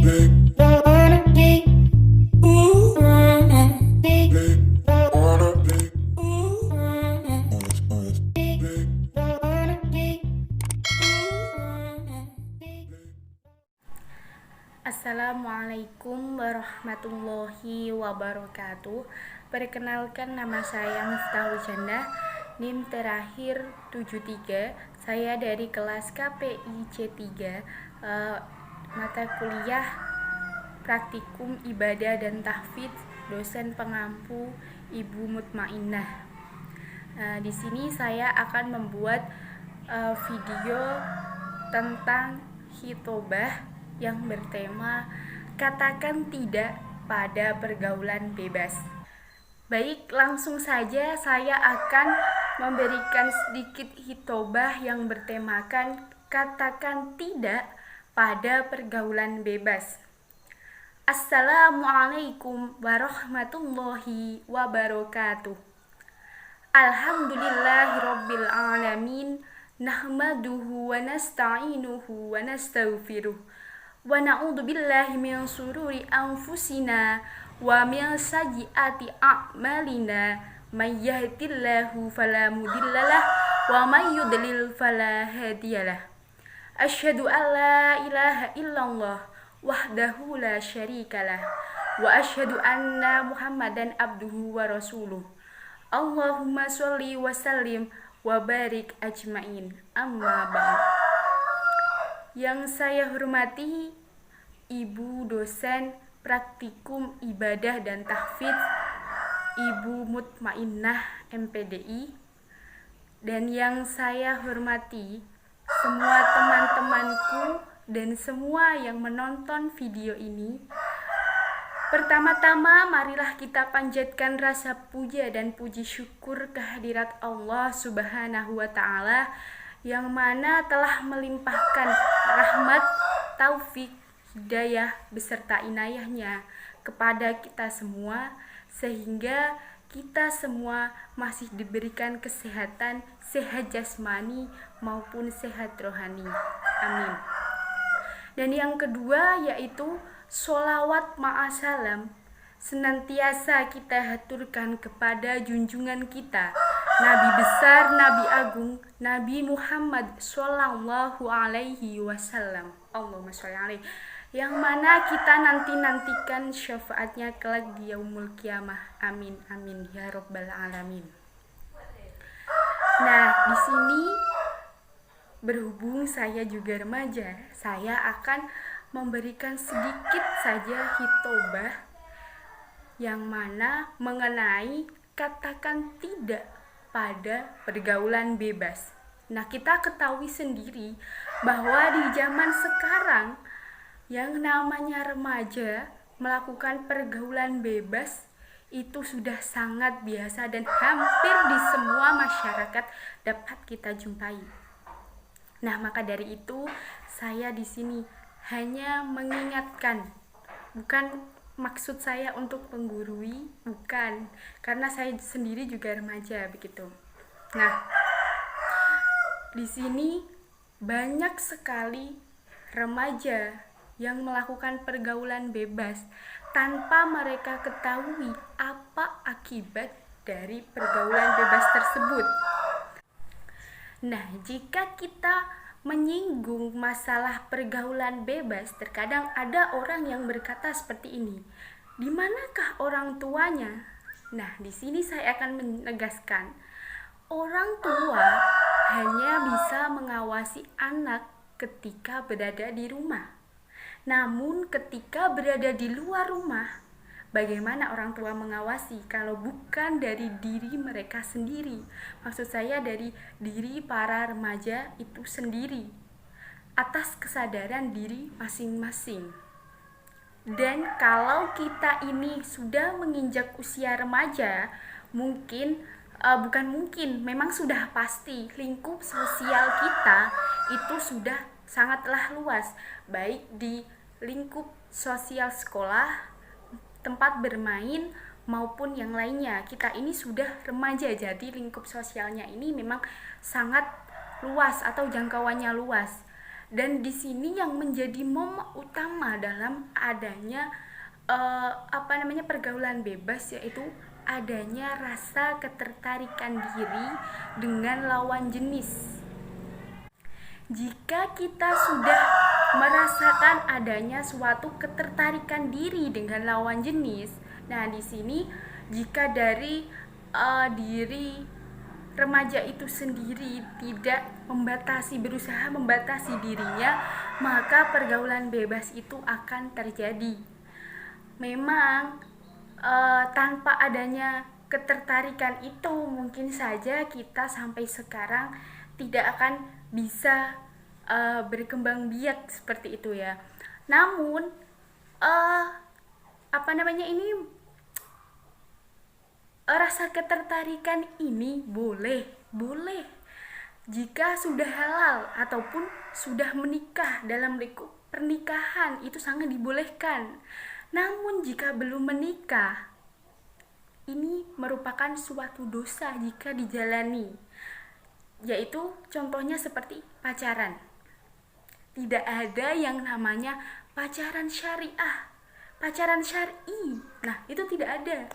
Assalamualaikum warahmatullahi wabarakatuh. Perkenalkan, nama saya Miftahul Jandah, NIM terakhir 73. Saya dari kelas KPI C3, mata kuliah Praktikum Ibadah dan Tahfidz, dosen pengampu Ibu Mutmainnah. Di sini saya akan membuat video tentang khitobah yang bertema katakan tidak pada pergaulan bebas. Baik, langsung saja saya akan memberikan sedikit khitobah yang bertemakan katakan tidak pada pergaulan bebas. Assalamualaikum warahmatullahi wabarakatuh. Alhamdulillahirabbil alamin, nahmaduhu wa nasta'inuhu wa nastaghfiruh. Wa na'udzu billahi min syururi anfusina wa min sayyiati a'malina. May yahdihillahu fala mudhillalah wa may yudlil fala hadiyalah. Asyhadu an la ilaha illallah wahdahu la syarikalah wa asyhadu anna Muhammadan abduhu wa rasuluh. Allahumma sholli wa sallim wa barik ajmain. Amma ba'd. Yang saya hormati Ibu dosen Praktikum Ibadah dan Tahfidz Ibu Mutmainnah MPDI, dan yang saya hormati semua teman-temanku dan semua yang menonton video ini. Pertama-tama marilah kita panjatkan rasa puja dan puji syukur kehadirat Allah Subhanahu wa Ta'ala, yang mana telah melimpahkan rahmat, taufik, hidayah beserta inayahnya kepada kita semua, sehingga kita semua masih diberikan kesehatan, sehat jasmani maupun sehat rohani. Amin. Dan yang kedua yaitu sholawat ma'asalam senantiasa kita haturkan kepada junjungan kita, Nabi besar, Nabi agung, Nabi Muhammad Sallallahu Alaihi Wasallam. Allahumma sholli alaihi, yang mana kita nantikan syafaatnya kelak di yaumul kiamah. Amin amin ya rabbal alamin. Nah, di sini berhubung saya juga remaja, saya akan memberikan sedikit saja khitobah yang mana mengenai katakan tidak pada pergaulan bebas. Nah, kita ketahui sendiri bahwa di zaman sekarang yang namanya remaja melakukan pergaulan bebas itu sudah sangat biasa dan hampir di semua masyarakat dapat kita jumpai. Nah, maka dari itu saya di sini hanya mengingatkan, bukan maksud saya untuk menggurui, bukan, karena saya sendiri juga remaja begitu. Nah, di sini banyak sekali remaja yang melakukan pergaulan bebas tanpa mereka ketahui apa akibat dari pergaulan bebas tersebut. Nah, jika kita menyinggung masalah pergaulan bebas, terkadang ada orang yang berkata seperti ini, di manakah orang tuanya? Nah, di sini saya akan menegaskan, orang tua hanya bisa mengawasi anak ketika berada di rumah. Namun ketika berada di luar rumah, bagaimana orang tua mengawasi kalau bukan dari diri mereka sendiri? Maksud saya dari diri para remaja itu sendiri, atas kesadaran diri masing-masing. Dan kalau kita ini sudah menginjak usia remaja, memang sudah pasti lingkup sosial kita itu sudah sangatlah luas, baik di lingkup sosial sekolah, tempat bermain, maupun yang lainnya. Kita ini sudah remaja, jadi lingkup sosialnya ini memang sangat luas atau jangkauannya luas. Dan di sini yang menjadi momok utama dalam adanya pergaulan bebas, yaitu adanya rasa ketertarikan diri dengan lawan jenis. Jika kita sudah merasakan adanya suatu ketertarikan diri dengan lawan jenis, nah di sini jika dari diri remaja itu sendiri tidak berusaha membatasi dirinya, maka pergaulan bebas itu akan terjadi. Memang tanpa adanya ketertarikan itu, mungkin saja kita sampai sekarang tidak akan bisa berkembang biak seperti itu ya. Namun rasa ketertarikan ini boleh jika sudah halal ataupun sudah menikah, dalam lingkup pernikahan itu sangat dibolehkan. Namun jika belum menikah, ini merupakan suatu dosa jika dijalani, yaitu contohnya seperti pacaran. Tidak ada yang namanya pacaran syariah, pacaran syar'i. Nah, itu tidak ada.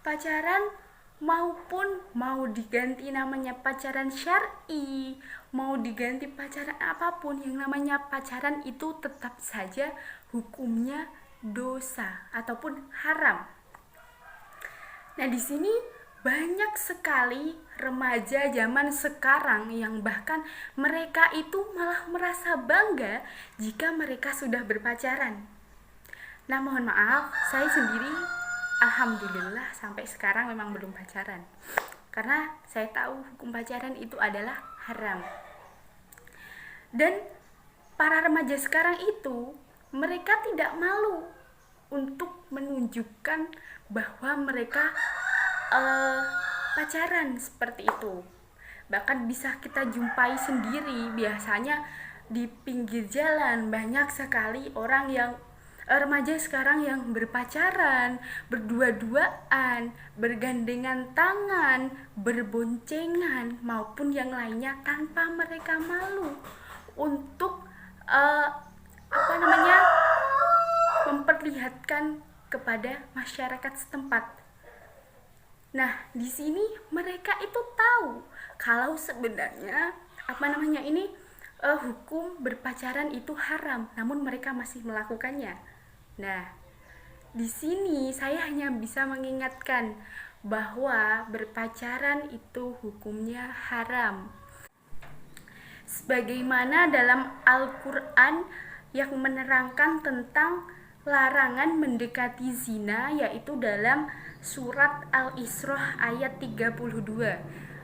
Pacaran maupun mau diganti namanya pacaran syar'i, mau diganti pacaran apapun, yang namanya pacaran itu tetap saja hukumnya dosa ataupun haram. Nah, di sini banyak sekali remaja zaman sekarang yang bahkan mereka itu malah merasa bangga jika mereka sudah berpacaran. Nah, mohon maaf, saya sendiri alhamdulillah sampai sekarang memang belum pacaran, karena saya tahu hukum pacaran itu adalah haram. Dan para remaja sekarang itu mereka tidak malu untuk menunjukkan bahwa mereka pacaran seperti itu. Bahkan bisa kita jumpai sendiri, biasanya di pinggir jalan banyak sekali orang yang remaja sekarang yang berpacaran, berdua-duaan, bergandengan tangan, berboncengan maupun yang lainnya tanpa mereka malu untuk memperlihatkan kepada masyarakat setempat. Nah, di sini mereka itu tahu kalau sebenarnya hukum berpacaran itu haram, namun mereka masih melakukannya. Nah, di sini saya hanya bisa mengingatkan bahwa berpacaran itu hukumnya haram. Sebagaimana dalam Al-Quran yang menerangkan tentang larangan mendekati zina, yaitu dalam surat Al-Isra ayat 32.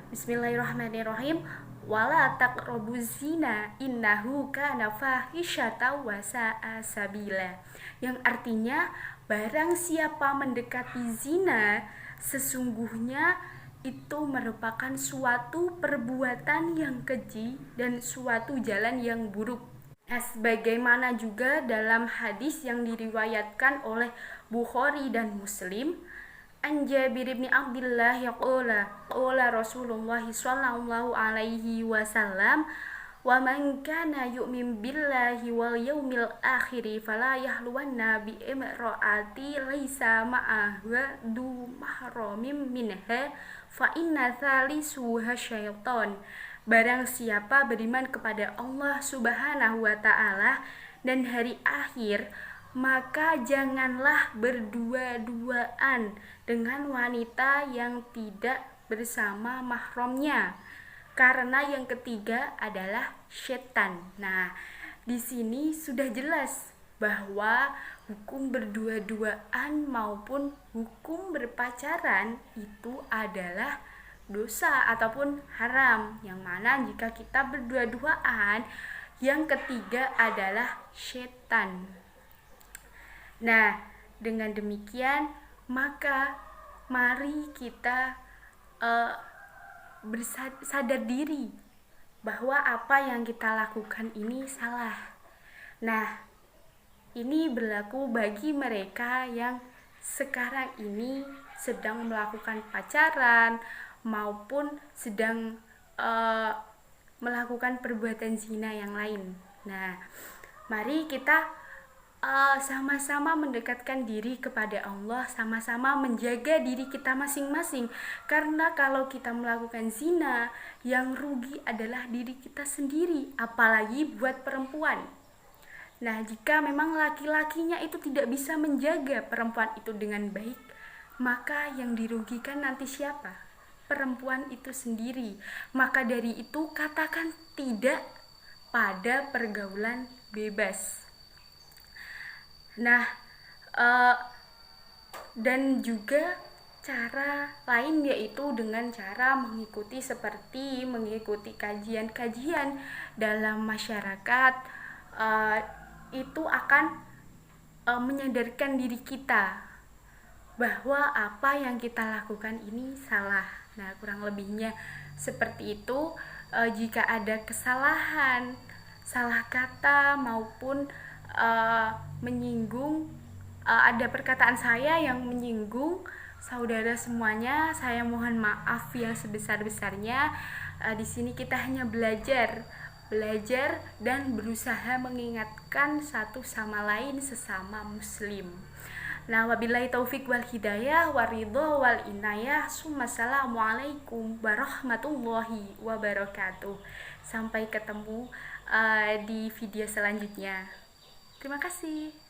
Bismillahirrahmanirrahim. Wala taqrabuz zina innahu kana fahisyatan wa sa'a sabila. Yang artinya, barang siapa mendekati zina, sesungguhnya itu merupakan suatu perbuatan yang keji dan suatu jalan yang buruk. Nah, sebagaimana juga dalam hadis yang diriwayatkan oleh Bukhari dan Muslim, an Jabir bin Abdullah yaqula qala Rasulullah sallallahu alaihi wasallam, wa man kana yu'min billahi wal yaumil akhir fala yahluwanna bi imraati laisa ma'aha du mahramin minha fa inna thalisuha syaitan. Barang siapa beriman kepada Allah Subhanahu wa ta'ala dan hari akhir, maka janganlah berdua-duaan dengan wanita yang tidak bersama mahramnya, karena yang ketiga adalah setan. Nah, di sini sudah jelas bahwa hukum berdua-duaan maupun hukum berpacaran itu adalah dosa ataupun haram, yang mana jika kita berdua-duaan, yang ketiga adalah setan. Nah, dengan demikian maka mari kita bersadar diri bahwa apa yang kita lakukan ini salah. Nah, ini berlaku bagi mereka yang sekarang ini sedang melakukan pacaran maupun sedang melakukan perbuatan zina yang lain. Nah, mari kita sama-sama mendekatkan diri kepada Allah, sama-sama menjaga diri kita masing-masing. Karena kalau kita melakukan zina, yang rugi adalah diri kita sendiri, apalagi buat perempuan. Nah, jika memang laki-lakinya itu tidak bisa menjaga perempuan itu dengan baik, maka yang dirugikan nanti siapa? Perempuan itu sendiri. Maka dari itu katakan tidak pada pergaulan bebas. Nah, dan juga cara lain yaitu dengan cara mengikuti kajian-kajian dalam masyarakat. Itu akan menyadarkan diri kita bahwa apa yang kita lakukan ini salah. Nah, kurang lebihnya seperti itu. Jika ada kesalahan, salah kata maupun menyinggung, ada perkataan saya yang menyinggung saudara semuanya, saya mohon maaf yang sebesar-besarnya. Di sini kita hanya belajar dan berusaha mengingatkan satu sama lain sesama muslim. Nah, wabillahi taufik wal hidayah waridho wal inayah. Assalamualaikum warahmatullahi wabarakatuh. Sampai ketemu di video selanjutnya. Terima kasih.